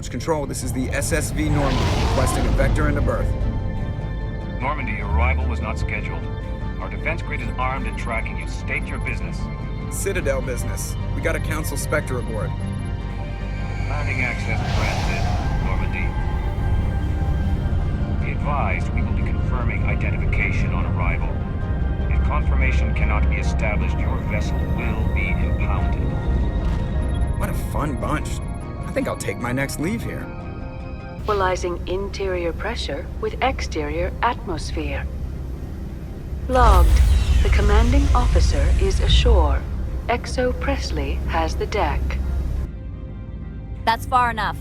Launch Control, this is the SSV Normandy, requesting a vector into berth. Normandy, your arrival was not scheduled. Our defense grid is armed and tracking you. State your business. Citadel business. We got a Council Spectre aboard. Landing access granted, Normandy. Be advised, we will be confirming identification on arrival. If confirmation cannot be established, your vessel will be impounded. What a fun bunch. I think I'll take my next leave here. Equalizing interior pressure with exterior atmosphere. Logged. The commanding officer is ashore. Exo Presley has the deck. That's far enough.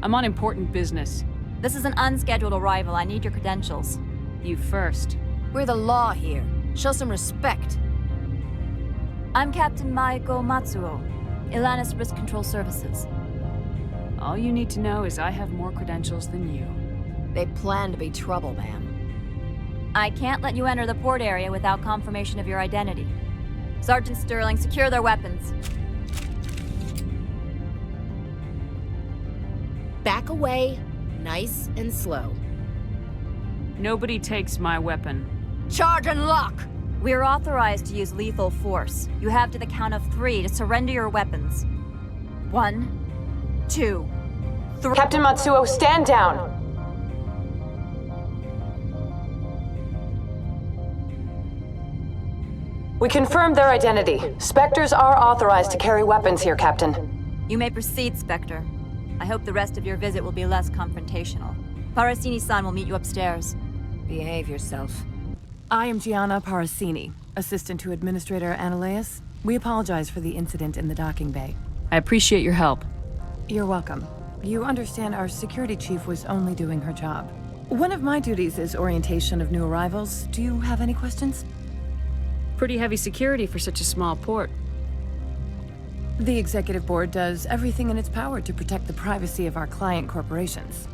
I'm on important business. This is an unscheduled arrival. I need your credentials. You first. We're the law here. Show some respect. I'm Captain Maiko Matsuo, Ilanis Risk Control Services. All you need to know is I have more credentials than you. They plan to be trouble, ma'am. I can't let you enter the port area without confirmation of your identity. Sergeant Sterling, secure their weapons. Back away, nice and slow. Nobody takes my weapon. Charge and lock! We're authorized to use lethal force. You have to the count of 3 to surrender your weapons. 1, 2, 3. Captain Matsuo, stand down! We confirmed their identity. Spectres are authorized to carry weapons here, Captain. You may proceed, Spectre. I hope the rest of your visit will be less confrontational. Parasini-san will meet you upstairs. Behave yourself. I am Gianna Parasini, assistant to Administrator Analeas. We apologize for the incident in the docking bay. I appreciate your help. You're welcome. You understand our security chief was only doing her job. One of my duties is orientation of new arrivals. Do you have any questions? Pretty heavy security for such a small port. The Executive Board does everything in its power to protect the privacy of our client corporations.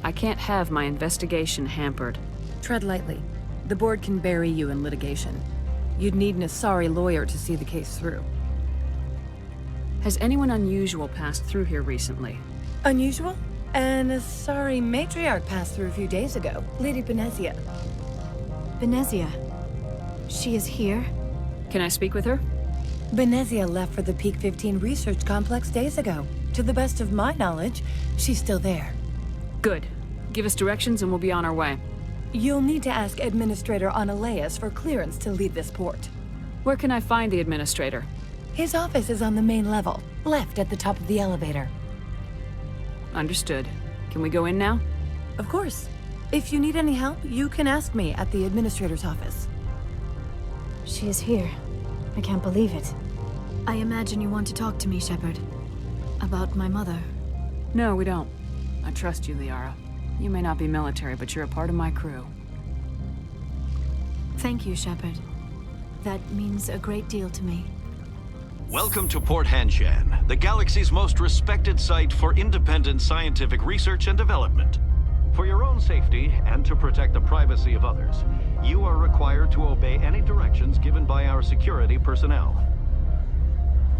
I can't have my investigation hampered. Tread lightly. The board can bury you in litigation. You'd need an Asari lawyer to see the case through. Has anyone unusual passed through here recently? Unusual? An Asari matriarch passed through a few days ago. Lady Benezia. Benezia? She is here? Can I speak with her? Benezia left for the Peak 15 research complex days ago. To the best of my knowledge, she's still there. Good. Give us directions and we'll be on our way. You'll need to ask Administrator Analeas for clearance to leave this port. Where can I find the Administrator? His office is on the main level, left at the top of the elevator. Understood. Can we go in now? Of course. If you need any help, you can ask me at the Administrator's office. She is here. I can't believe it. I imagine you want to talk to me, Shepard. About my mother. No, we don't. I trust you, Liara. You may not be military, but you're a part of my crew. Thank you, Shepard. That means a great deal to me. Welcome to Port Hanshan, the galaxy's most respected site for independent scientific research and development. For your own safety and to protect the privacy of others, you are required to obey any directions given by our security personnel.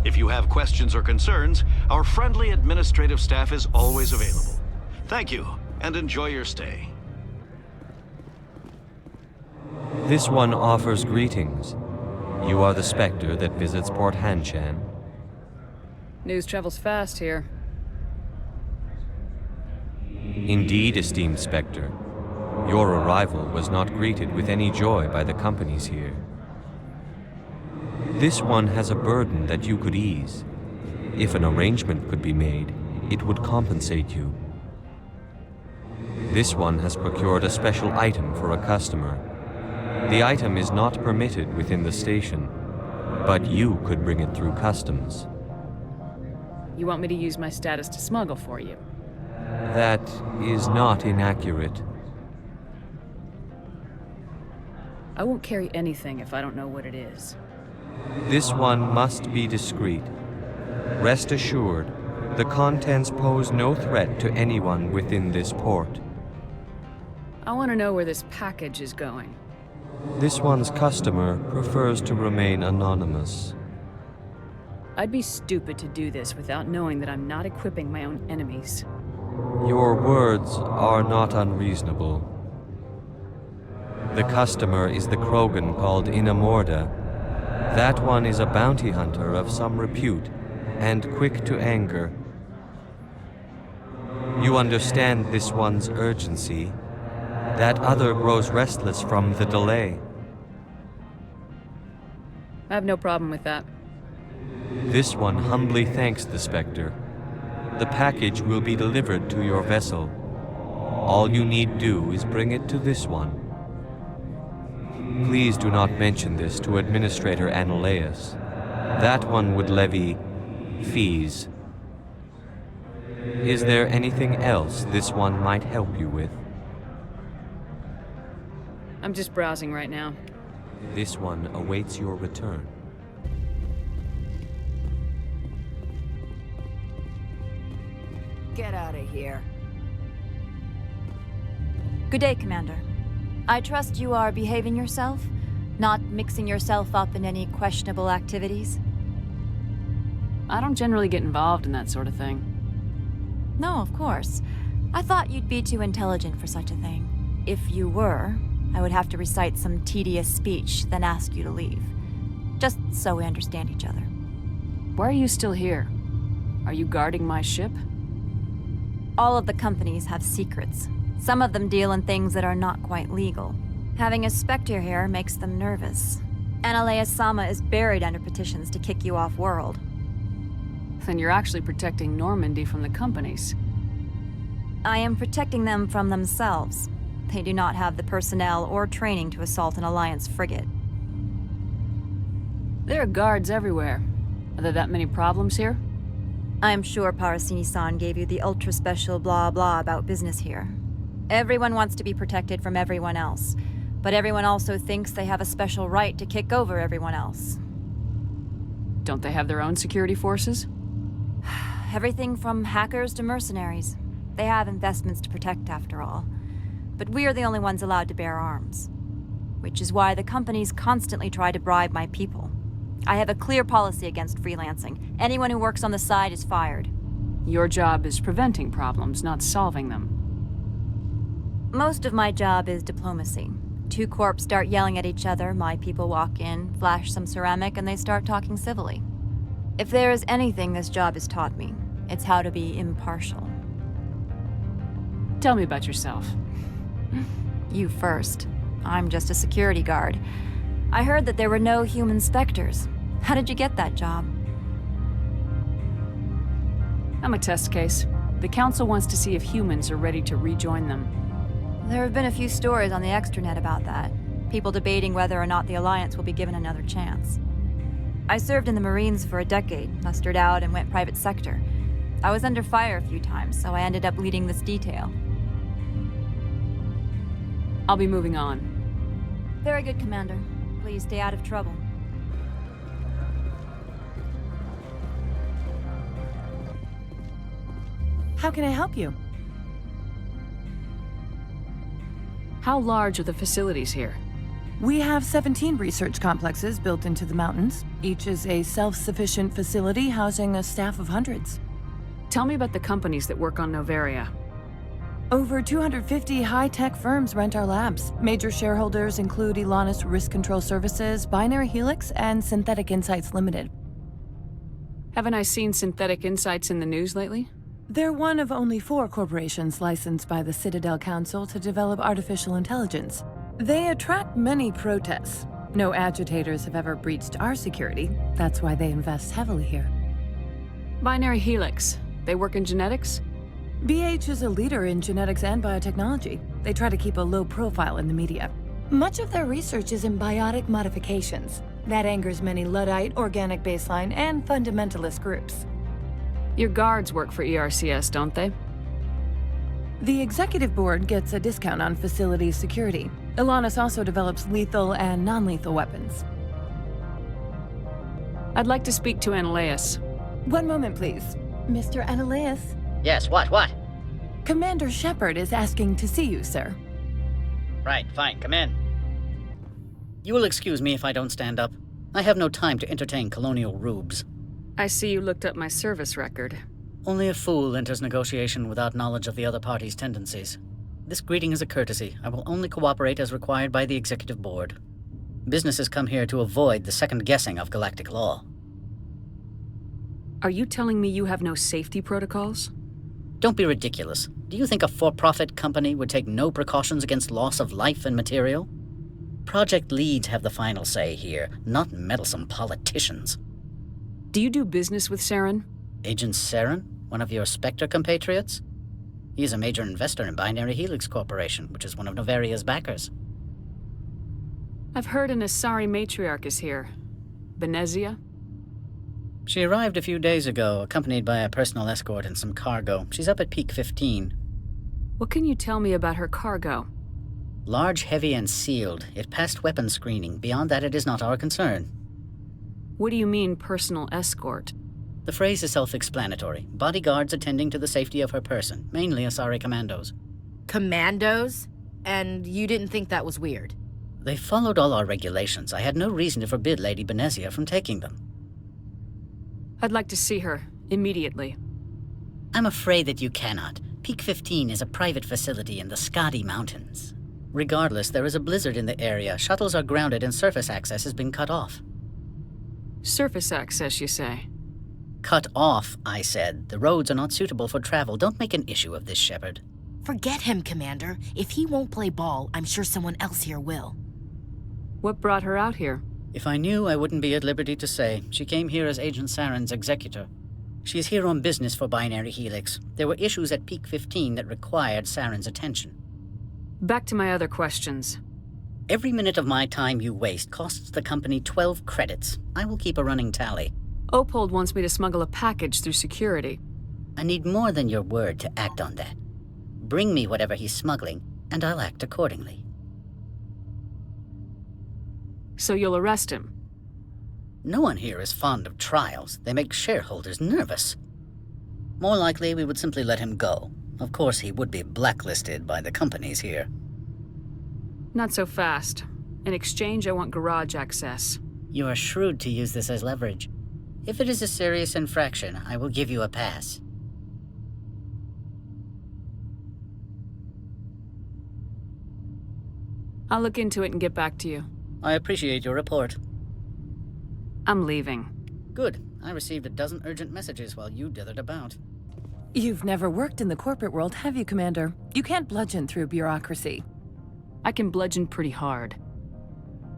If you have questions or concerns, our friendly administrative staff is always available. Thank you, and enjoy your stay. This one offers greetings. You are the Spectre that visits Port Hanshan. News travels fast here. Indeed, esteemed Spectre. Your arrival was not greeted with any joy by the companies here. This one has a burden that you could ease. If an arrangement could be made, it would compensate you. This one has procured a special item for a customer. The item is not permitted within the station, but you could bring it through customs. You want me to use my status to smuggle for you? That is not inaccurate. I won't carry anything if I don't know what it is. This one must be discreet. Rest assured, the contents pose no threat to anyone within this port. I want to know where this package is going. This one's customer prefers to remain anonymous. I'd be stupid to do this without knowing that I'm not equipping my own enemies. Your words are not unreasonable. The customer is the Krogan called Inamorda. That one is a bounty hunter of some repute, and quick to anger. You understand this one's urgency. That other grows restless from the delay. I have no problem with that. This one humbly thanks the Spectre. The package will be delivered to your vessel. All you need do is bring it to this one. Please do not mention this to Administrator Annaleus. That one would levy fees. Is there anything else this one might help you with? I'm just browsing right now. This one awaits your return. Get out of here. Good day, Commander. I trust you are behaving yourself, not mixing yourself up in any questionable activities? I don't generally get involved in that sort of thing. No, of course. I thought you'd be too intelligent for such a thing. If you were, I would have to recite some tedious speech, then ask you to leave. Just so we understand each other. Why are you still here? Are you guarding my ship? All of the companies have secrets. Some of them deal in things that are not quite legal. Having a Spectre here makes them nervous. Annaleus-sama is buried under petitions to kick you off-world. Then you're actually protecting Normandy from the companies. I am protecting them from themselves. They do not have the personnel or training to assault an Alliance frigate. There are guards everywhere. Are there that many problems here? I am sure Parasini-san gave you the ultra-special blah-blah about business here. Everyone wants to be protected from everyone else, but everyone also thinks they have a special right to kick over everyone else. Don't they have their own security forces? Everything from hackers to mercenaries. They have investments to protect, after all. But we are the only ones allowed to bear arms. Which is why the companies constantly try to bribe my people. I have a clear policy against freelancing. Anyone who works on the side is fired. Your job is preventing problems, not solving them. Most of my job is diplomacy. Two corps start yelling at each other, my people walk in, flash some ceramic, and they start talking civilly. If there is anything this job has taught me, it's how to be impartial. Tell me about yourself. You first. I'm just a security guard. I heard that there were no human Spectres. How did you get that job? I'm a test case. The Council wants to see if humans are ready to rejoin them. There have been a few stories on the extranet about that. People debating whether or not the Alliance will be given another chance. I served in the Marines for a decade, mustered out, and went private sector. I was under fire a few times, so I ended up leading this detail. I'll be moving on. Very good, Commander. Please stay out of trouble. How can I help you? How large are the facilities here? We have 17 research complexes built into the mountains. Each is a self-sufficient facility housing a staff of hundreds. Tell me about the companies that work on Noveria. Over 250 high-tech firms rent our labs. Major shareholders include Elanus Risk Control Services, Binary Helix, and Synthetic Insights Limited. Haven't I seen Synthetic Insights in the news lately? They're one of only 4 corporations licensed by the Citadel Council to develop artificial intelligence. They attract many protests. No agitators have ever breached our security. That's why they invest heavily here. Binary Helix. They work in genetics? BH is a leader in genetics and biotechnology. They try to keep a low profile in the media. Much of their research is in biotic modifications. That angers many Luddite, organic baseline, and fundamentalist groups. Your guards work for ERCS, don't they? The executive board gets a discount on facility security. Elanus also develops lethal and non-lethal weapons. I'd like to speak to Annaleus. One moment, please. Mr. Annaleus? Yes, what? Commander Shepard is asking to see you, sir. Right, fine, come in. You will excuse me if I don't stand up. I have no time to entertain colonial rubes. I see you looked up my service record. Only a fool enters negotiation without knowledge of the other party's tendencies. This greeting is a courtesy. I will only cooperate as required by the Executive Board. Businesses come here to avoid the second guessing of galactic law. Are you telling me you have no safety protocols? Don't be ridiculous. Do you think a for-profit company would take no precautions against loss of life and material? Project leads have the final say here, not meddlesome politicians. Do you do business with Saren? Agent Saren? One of your Spectre compatriots? He is a major investor in Binary Helix Corporation, which is one of Noveria's backers. I've heard an Asari matriarch is here. Benezia? She arrived a few days ago, accompanied by a personal escort and some cargo. She's up at Peak 15. What can you tell me about her cargo? Large, heavy, and sealed. It passed weapons screening. Beyond that, it is not our concern. What do you mean, personal escort? The phrase is self-explanatory. Bodyguards attending to the safety of her person, mainly Asari commandos. Commandos? And you didn't think that was weird? They followed all our regulations. I had no reason to forbid Lady Benezia from taking them. I'd like to see her, immediately. I'm afraid that you cannot. Peak 15 is a private facility in the Skadi Mountains. Regardless, there is a blizzard in the area. Shuttles are grounded and surface access has been cut off. Surface access, you say? Cut off, I said. The roads are not suitable for travel. Don't make an issue of this, Shepard. Forget him, Commander. If he won't play ball, I'm sure someone else here will. What brought her out here? If I knew, I wouldn't be at liberty to say. She came here as Agent Saren's executor. She is here on business for Binary Helix. There were issues at Peak 15 that required Saren's attention. Back to my other questions. Every minute of my time you waste costs the company 12 credits. I will keep a running tally. Opold wants me to smuggle a package through security. I need more than your word to act on that. Bring me whatever he's smuggling, and I'll act accordingly. So you'll arrest him? No one here is fond of trials. They make shareholders nervous. More likely, we would simply let him go. Of course, he would be blacklisted by the companies here. Not so fast. In exchange, I want garage access. You are shrewd to use this as leverage. If it is a serious infraction, I will give you a pass. I'll look into it and get back to you. I appreciate your report. I'm leaving. Good. I received a dozen urgent messages while you dithered about. You've never worked in the corporate world, have you, Commander? You can't bludgeon through bureaucracy. I can bludgeon pretty hard.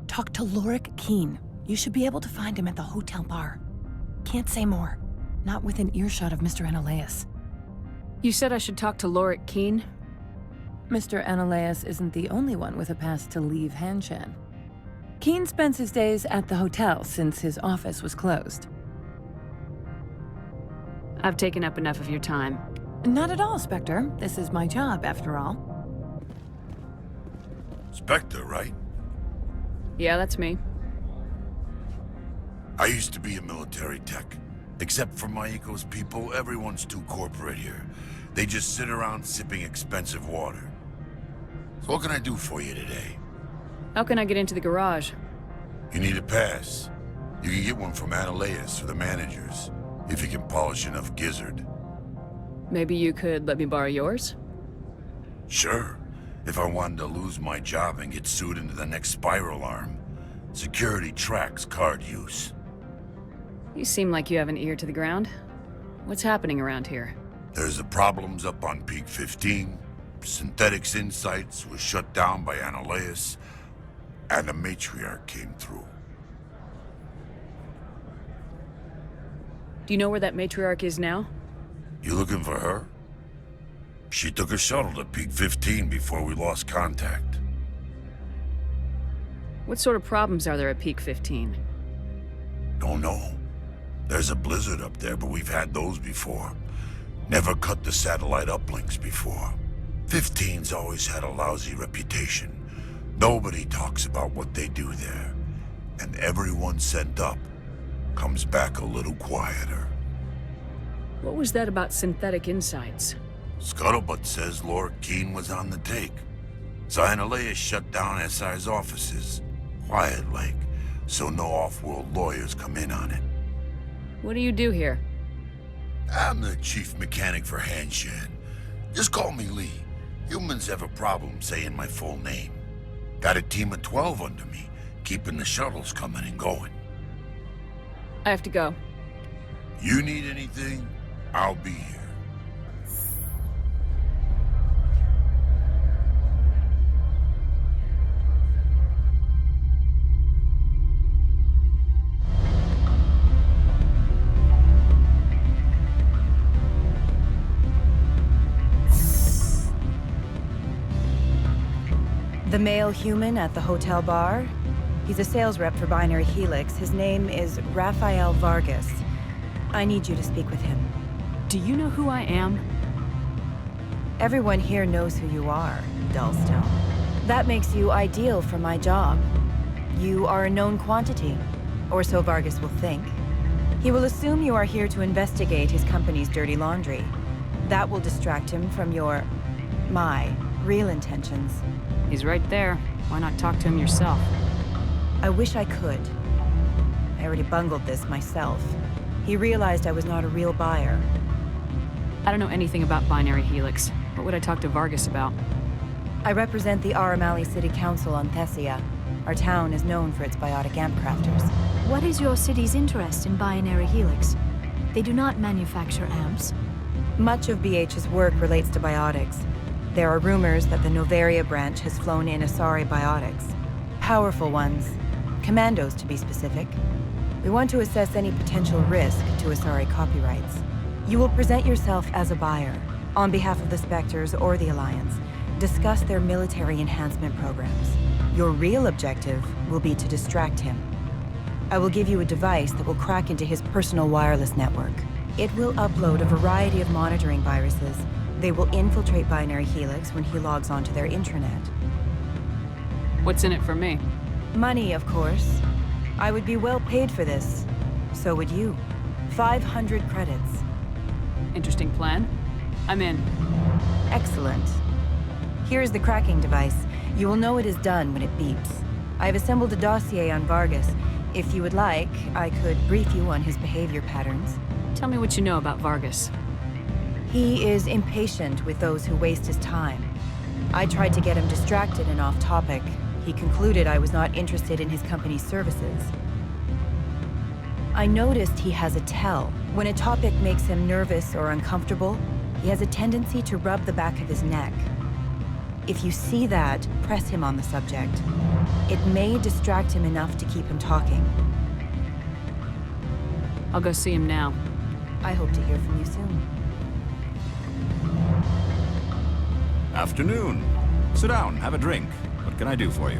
Talk to Lorik Keene. You should be able to find him at the hotel bar. Can't say more. Not within earshot of Mr. Analaeus. You said I should talk to Lorik Keene? Mr. Analaeus isn't the only one with a pass to leave Hanshan. Keene spends his days at the hotel since his office was closed. I've taken up enough of your time. Not at all, Spectre. This is my job, after all. Spectre, right? Yeah, that's me. I used to be a military tech. Except for my Eco's people, everyone's too corporate here. They just sit around sipping expensive water. So what can I do for you today? How can I get into the garage? You need a pass. You can get one from Analaeus or the managers, if you can polish enough gizzard. Maybe you could let me borrow yours? Sure. If I wanted to lose my job and get sued into the next spiral arm. Security tracks card use. You seem like you have an ear to the ground. What's happening around here? There's the problems up on Peak 15. Synthetics Insights was shut down by Analaeus, and the Matriarch came through. Do you know where that Matriarch is now? You looking for her? She took a shuttle to Peak 15 before we lost contact. What sort of problems are there at Peak 15? Don't know. There's a blizzard up there, but we've had those before. Never cut the satellite uplinks before. 15's always had a lousy reputation. Nobody talks about what they do there. And everyone sent up comes back a little quieter. What was that about Synthetic Insights? Scuttlebutt says Lorik Keene was on the take. So Analaeus shut down SI's offices. Quiet like, so no off-world lawyers come in on it. What do you do here? I'm the chief mechanic for Hanshan. Just call me Lee. Humans have a problem saying my full name. Got a team of 12 under me, keeping the shuttles coming and going. I have to go. You need anything, I'll be here. The male human at the hotel bar? He's a sales rep for Binary Helix. His name is Rafael Vargas. I need you to speak with him. Do you know who I am? Everyone here knows who you are, Dullstone. That makes you ideal for my job. You are a known quantity, or so Vargas will think. He will assume you are here to investigate his company's dirty laundry. That will distract him from my real intentions. He's right there. Why not talk to him yourself? I wish I could. I already bungled this myself. He realized I was not a real buyer. I don't know anything about Binary Helix. What would I talk to Vargas about? I represent the Aramali City Council on Thessia. Our town is known for its biotic amp crafters. What is your city's interest in Binary Helix? They do not manufacture amps. Much of BH's work relates to biotics. There are rumors that the Noveria branch has flown in Asari biotics. Powerful ones. Commandos, to be specific. We want to assess any potential risk to Asari copyrights. You will present yourself as a buyer, on behalf of the Spectres or the Alliance. Discuss their military enhancement programs. Your real objective will be to distract him. I will give you a device that will crack into his personal wireless network. It will upload a variety of monitoring viruses. They will infiltrate Binary Helix when he logs onto their intranet. What's in it for me? Money, of course. I would be well paid for this. So would you. 500 credits. Interesting plan. I'm in. Excellent. Here's the cracking device. You will know it is done when it beeps. I've assembled a dossier on Vargas. If you would like, I could brief you on his behavior patterns. Tell me what you know about Vargas. He is impatient with those who waste his time. I tried to get him distracted and off topic. He concluded I was not interested in his company's services. I noticed he has a tell. When a topic makes him nervous or uncomfortable, he has a tendency to rub the back of his neck. If you see that, press him on the subject. It may distract him enough to keep him talking. I'll go see him now. I hope to hear from you soon. Afternoon. Sit down, have a drink. What can I do for you?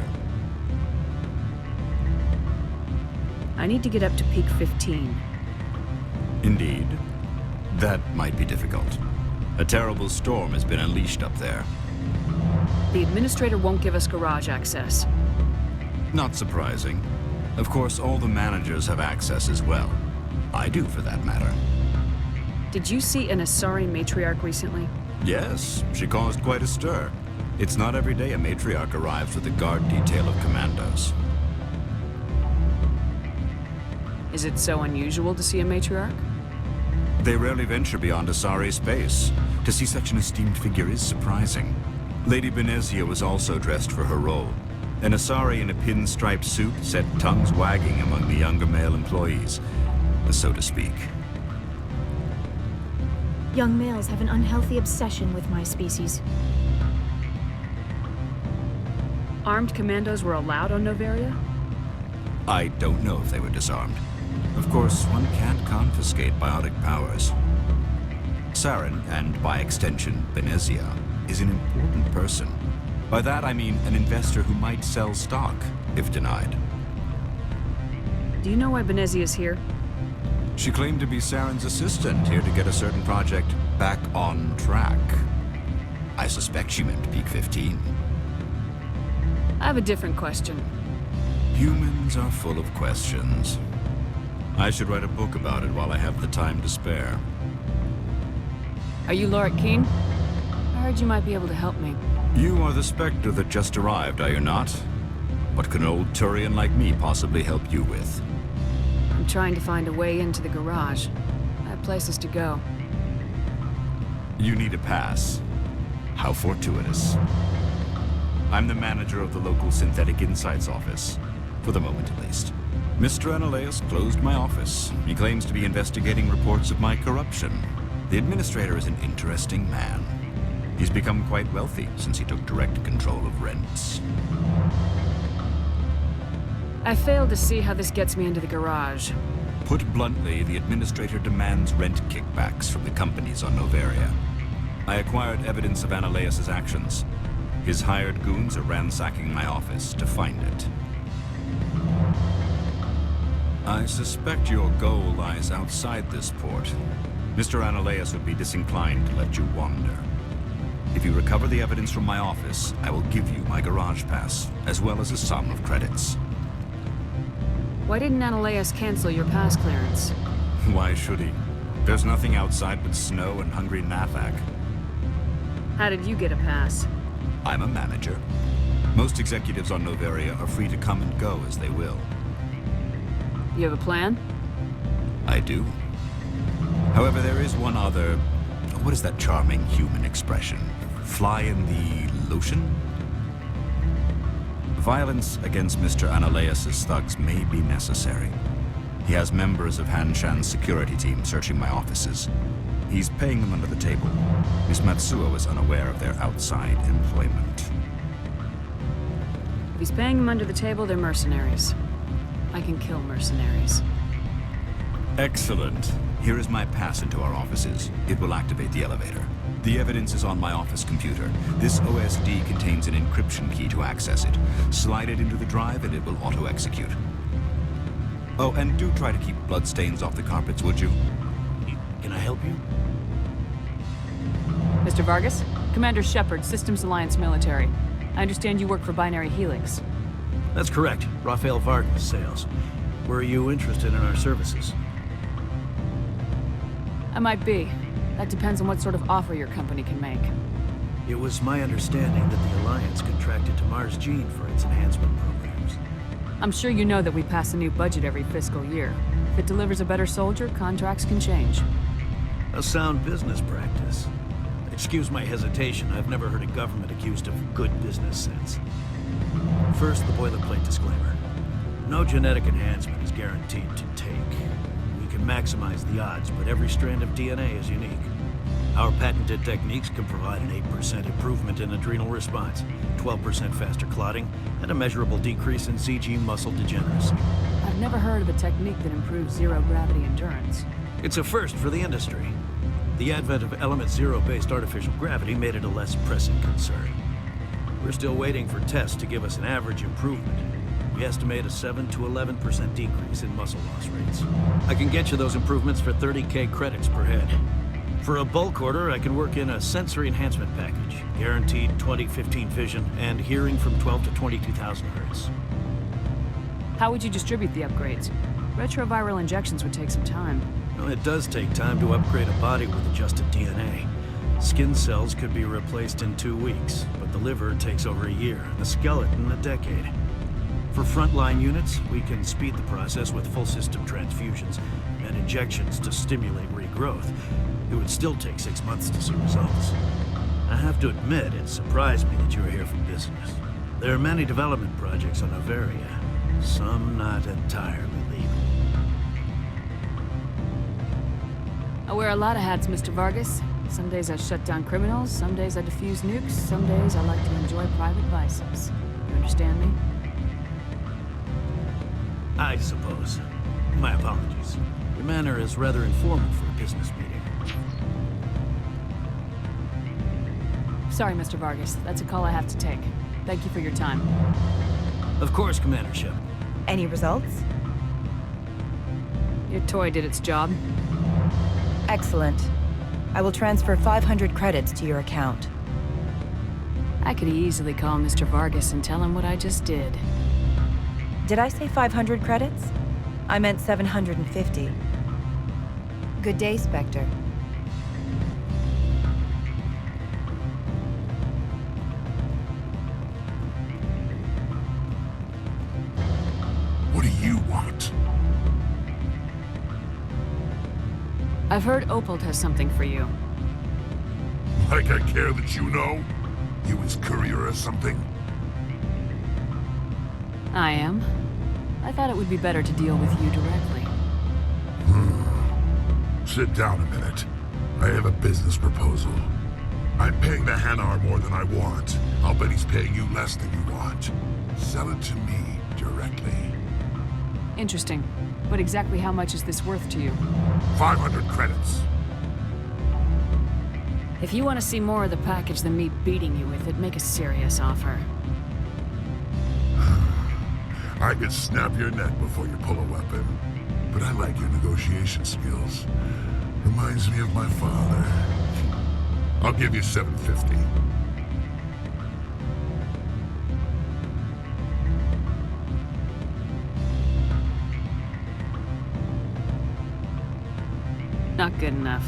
I need to get up to peak 15. Indeed. That might be difficult. A terrible storm has been unleashed up there. The administrator won't give us garage access. Not surprising. Of course, all the managers have access as well. I do, for that matter. Did you see an Asari matriarch recently? Yes, she caused quite a stir. It's not every day a matriarch arrives with a guard detail of commandos. Is it so unusual to see a matriarch? They rarely venture beyond Asari space. To see such an esteemed figure is surprising. Lady Benezia was also dressed for her role. An Asari in a pinstriped suit set tongues wagging among the younger male employees, so to speak. Young males have an unhealthy obsession with my species. Armed commandos were allowed on Noveria? I don't know if they were disarmed. Of course, one can't confiscate biotic powers. Saren, and by extension, Benezia, is an important person. By that I mean an investor who might sell stock, if denied. Do you know why Benezia is here? She claimed to be Saren's assistant, here to get a certain project back on track. I suspect she meant peak 15. I have a different question. Humans are full of questions. I should write a book about it while I have the time to spare. Are you Lorik Keen? I heard you might be able to help me. You are the Spectre that just arrived, are you not? What can an old Turian like me possibly help you with? I'm trying to find a way into the garage. I have places to go. You need a pass. How fortuitous. I'm the manager of the local Synthetic Insights office. For the moment, at least. Mr. Analeus closed my office. He claims to be investigating reports of my corruption. The administrator is an interesting man. He's become quite wealthy since he took direct control of rents. I failed to see how this gets me into the garage. Put bluntly, the administrator demands rent kickbacks from the companies on Noveria. I acquired evidence of Analeus' actions. His hired goons are ransacking my office to find it. I suspect your goal lies outside this port. Mr. Analeus would be disinclined to let you wander. If you recover the evidence from my office, I will give you my garage pass, as well as a sum of credits. Why didn't Analeus cancel your pass clearance? Why should he? There's nothing outside but snow and hungry Nathak. How did you get a pass? I'm a manager. Most executives on Noveria are free to come and go as they will. You have a plan? I do. However, there is one other... What is that charming human expression? Fly in the lotion? Violence against Mr. Analeus' thugs may be necessary. He has members of Hanshan's security team searching my offices. He's paying them under the table. Miss Matsuo is unaware of their outside employment. If he's paying them under the table, they're mercenaries. I can kill mercenaries. Excellent. Here is my pass into our offices. It will activate the elevator. The evidence is on my office computer. This OSD contains an encryption key to access it. Slide it into the drive and it will auto-execute. Oh, and do try to keep bloodstains off the carpets, would you? Can I help you? Mr. Vargas? Commander Shepard, Systems Alliance Military. I understand you work for Binary Helix. That's correct. Rafael Vargas, sales. Were you interested in our services? I might be. That depends on what sort of offer your company can make. It was my understanding that the Alliance contracted to Mars Gene for its enhancement programs. I'm sure you know that we pass a new budget every fiscal year. If it delivers a better soldier, contracts can change. A sound business practice. Excuse my hesitation, I've never heard a government accused of good business sense. First, the boilerplate disclaimer. No genetic enhancement is guaranteed to take. We can maximize the odds, but every strand of DNA is unique. Our patented techniques can provide an 8% improvement in adrenal response, 12% faster clotting, and a measurable decrease in ZG muscle degeneracy. I've never heard of a technique that improves zero-gravity endurance. It's a first for the industry. The advent of element zero-based artificial gravity made it a less pressing concern. We're still waiting for tests to give us an average improvement. We estimate a 7 to 11% decrease in muscle loss rates. I can get you those improvements for 30K credits per head. For a bulk order, I can work in a sensory enhancement package, guaranteed 20/15 vision, and hearing from 12 to 22,000 hertz. How would you distribute the upgrades? Retroviral injections would take some time. Well, it does take time to upgrade a body with adjusted DNA. Skin cells could be replaced in 2 weeks, but the liver takes over a year, and the skeleton a decade. For frontline units, we can speed the process with full system transfusions and injections to stimulate regrowth. It would still take 6 months to see results. I have to admit, it surprised me that you were here for business. There are many development projects on Noveria, some not entirely legal. I wear a lot of hats, Mr. Vargas. Some days I shut down criminals, some days I defuse nukes, some days I like to enjoy private vices. You understand me? I suppose. My apologies. Your manner is rather informal for a business meeting. Sorry, Mr. Vargas. That's a call I have to take. Thank you for your time. Of course, Commander Shepard. Any results? Your toy did its job. Excellent. I will transfer 500 credits to your account. I could easily call Mr. Vargas and tell him what I just did. Did I say 500 credits? I meant 750. Good day, Spectre. What do you want? I've heard Opold has something for you. Like I care that you know? You his courier or something? I am. I thought it would be better to deal with you directly. Sit down a minute. I have a business proposal. I'm paying the Hanar more than I want. I'll bet he's paying you less than you want. Sell it to me directly. Interesting. But exactly how much is this worth to you? 500 credits. If you want to see more of the package than me beating you with it, make a serious offer. I could snap your neck before you pull a weapon. But I like your negotiation skills. Reminds me of my father. I'll give you 750. Not good enough.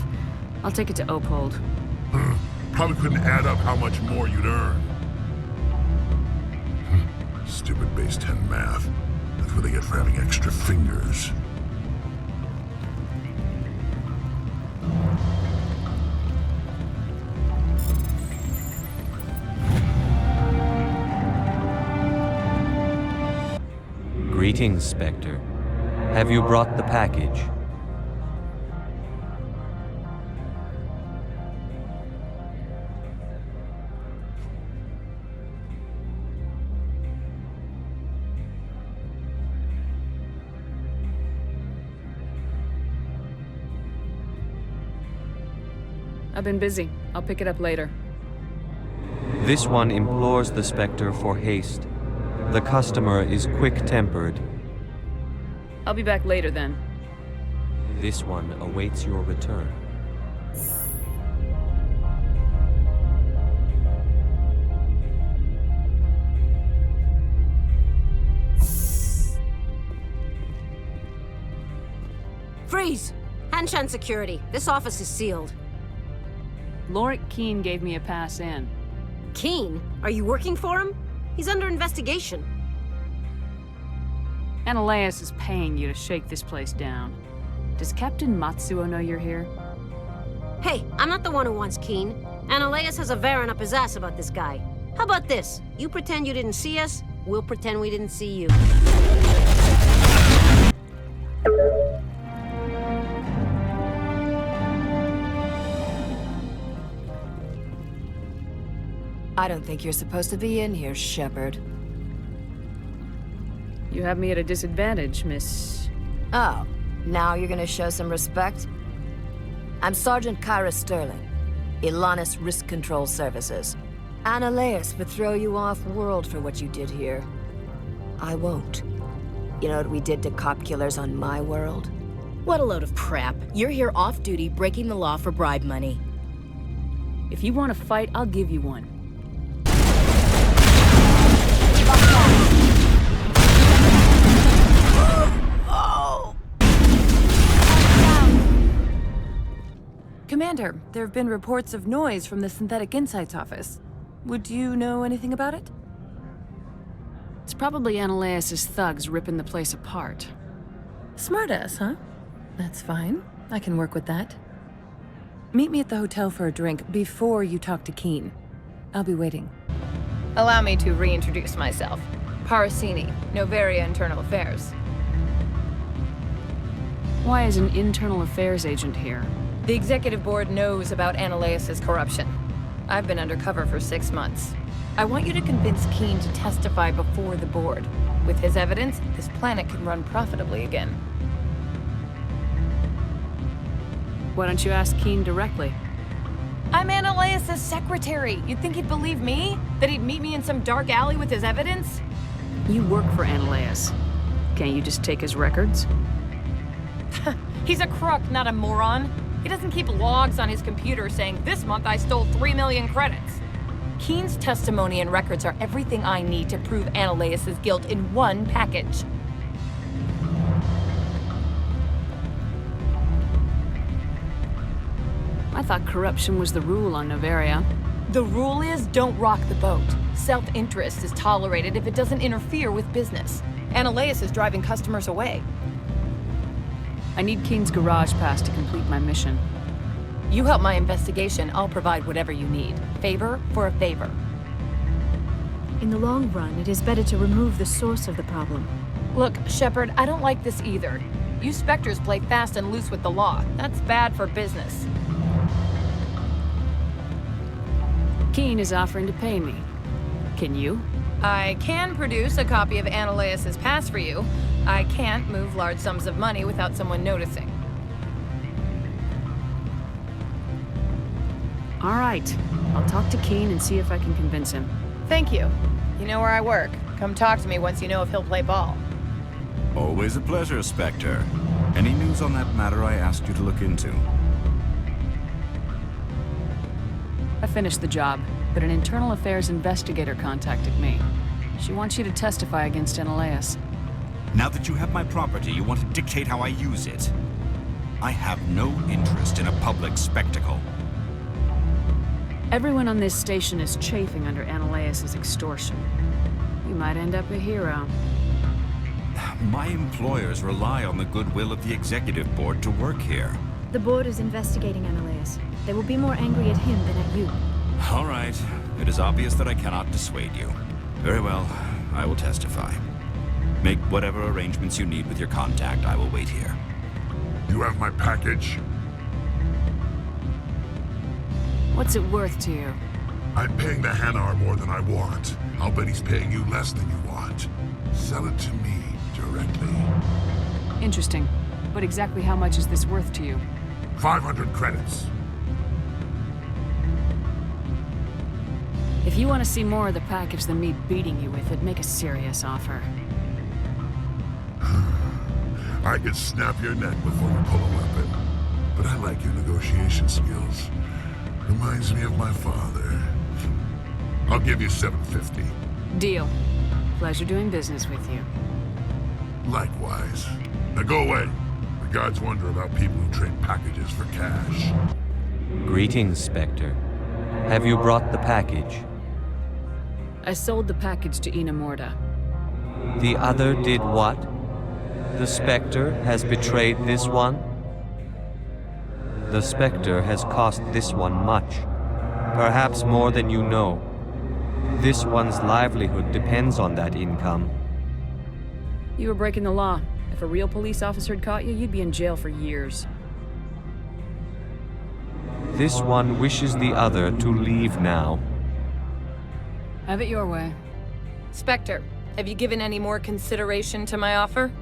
I'll take it to Opold. Probably couldn't add up how much more you'd earn. Stupid base 10 math. That's what they get for having extra fingers. Greetings, Spectre. Have you brought the package? I've been busy. I'll pick it up later. This one implores the Spectre for haste. The customer is quick-tempered. I'll be back later then. This one awaits your return. Freeze! Hanshan security. This office is sealed. Lorik Keene gave me a pass in. Keene? Are you working for him? He's under investigation. Ananias is paying you to shake this place down. Does Captain Matsuo know you're here? Hey, I'm not the one who wants Keene. Ananias has a Varen up his ass about this guy. How about this? You pretend you didn't see us, we'll pretend we didn't see you. I don't think you're supposed to be in here, Shepard. You have me at a disadvantage, Miss... Oh, now you're gonna show some respect? I'm Sergeant Kyra Sterling, Ilanis Risk Control Services. Ananias would throw you off-world for what you did here. I won't. You know what we did to cop killers on my world? What a load of crap. You're here off-duty, breaking the law for bribe money. If you want to fight, I'll give you one. Commander, there have been reports of noise from the Synthetic Insights office. Would you know anything about it? It's probably Ananias' thugs ripping the place apart. Smartass, huh? That's fine. I can work with that. Meet me at the hotel for a drink before you talk to Keene. I'll be waiting. Allow me to reintroduce myself. Parasini, Noveria Internal Affairs. Why is an internal affairs agent here? The executive board knows about Ananias' corruption. I've been undercover for 6 months. I want you to convince Keene to testify before the board. With his evidence, this planet can run profitably again. Why don't you ask Keene directly? I'm Ananias' secretary. You'd think he'd believe me? That he'd meet me in some dark alley with his evidence? You work for Ananias. Can't you just take his records? He's a crook, not a moron. He doesn't keep logs on his computer saying, this month I stole 3 million credits. Keene's testimony and records are everything I need to prove Ananias' guilt in one package. I thought corruption was the rule on Noveria. The rule is, don't rock the boat. Self-interest is tolerated if it doesn't interfere with business. Ananias is driving customers away. I need Keen's garage pass to complete my mission. You help my investigation, I'll provide whatever you need. Favor for a favor. In the long run, it is better to remove the source of the problem. Look, Shepard, I don't like this either. You Spectres play fast and loose with the law. That's bad for business. Keen is offering to pay me. Can you? I can produce a copy of Ananias' pass for you. I can't move large sums of money without someone noticing. All right. I'll talk to Keen and see if I can convince him. Thank you. You know where I work. Come talk to me once you know if he'll play ball. Always a pleasure, Spectre. Any news on that matter I asked you to look into? I finished the job, but an internal affairs investigator contacted me. She wants you to testify against Ananias. Now that you have my property, you want to dictate how I use it. I have no interest in a public spectacle. Everyone on this station is chafing under Ananias' extortion. You might end up a hero. My employers rely on the goodwill of the executive board to work here. The board is investigating Ananias. They will be more angry at him than at you. All right. It is obvious that I cannot dissuade you. Very well. I will testify. Make whatever arrangements you need with your contact. I will wait here. You have my package? What's it worth to you? I'm paying the Hanar more than I want. I'll bet he's paying you less than you want. Sell it to me directly. Interesting. But exactly how much is this worth to you? 500 credits. If you want to see more of the package than me beating you with it, make a serious offer. I could snap your neck before you pull a weapon. But I like your negotiation skills. Reminds me of my father. I'll give you 750. Deal. Pleasure doing business with you. Likewise. Now go away. The guards wonder about people who trade packages for cash. Greetings, Spectre. Have you brought the package? I sold the package to Inamorda. The other did what? The Spectre has betrayed this one? The Spectre has cost this one much. Perhaps more than you know. This one's livelihood depends on that income. You were breaking the law. If a real police officer had caught you, you'd be in jail for years. This one wishes the other to leave now. Have it your way. Spectre, have you given any more consideration to my offer?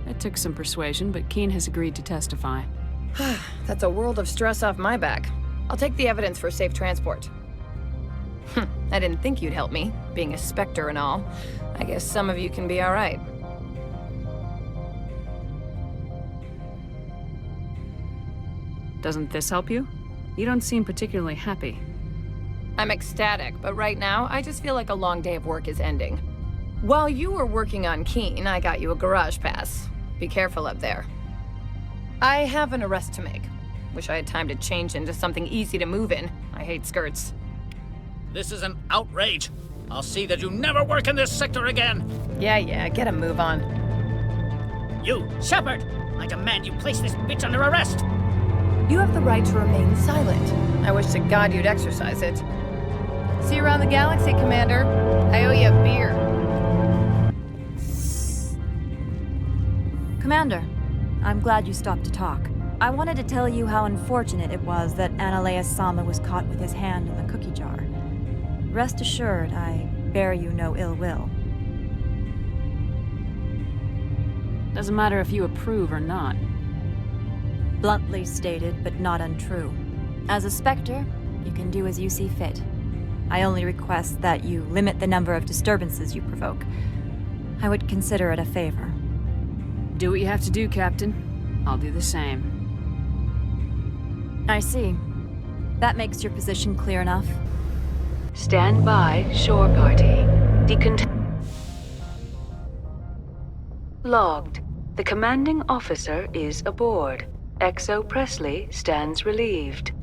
It took some persuasion, but Keen has agreed to testify. That's a world of stress off my back. I'll take the evidence for safe transport. I didn't think you'd help me, being a Spectre and all. I guess some of you can be all right. Doesn't this help you? You don't seem particularly happy. I'm ecstatic, but right now, I just feel like a long day of work is ending. While you were working on Keen, I got you a garage pass. Be careful up there. I have an arrest to make. Wish I had time to change into something easy to move in. I hate skirts. This is an outrage. I'll see that you never work in this sector again. Yeah, get a move on. You, Shepard! I demand you place this bitch under arrest! You have the right to remain silent. I wish to God you'd exercise it. See you around the galaxy, Commander. I owe you a beer. Commander, I'm glad you stopped to talk. I wanted to tell you how unfortunate it was that Ananias Sama was caught with his hand in the cookie jar. Rest assured, I bear you no ill will. Doesn't matter if you approve or not. Bluntly stated, but not untrue. As a Spectre, you can do as you see fit. I only request that you limit the number of disturbances you provoke. I would consider it a favor. Do what you have to do, Captain. I'll do the same. I see. That makes your position clear enough. Stand by, shore party. Logged. The commanding officer is aboard. XO Presley stands relieved.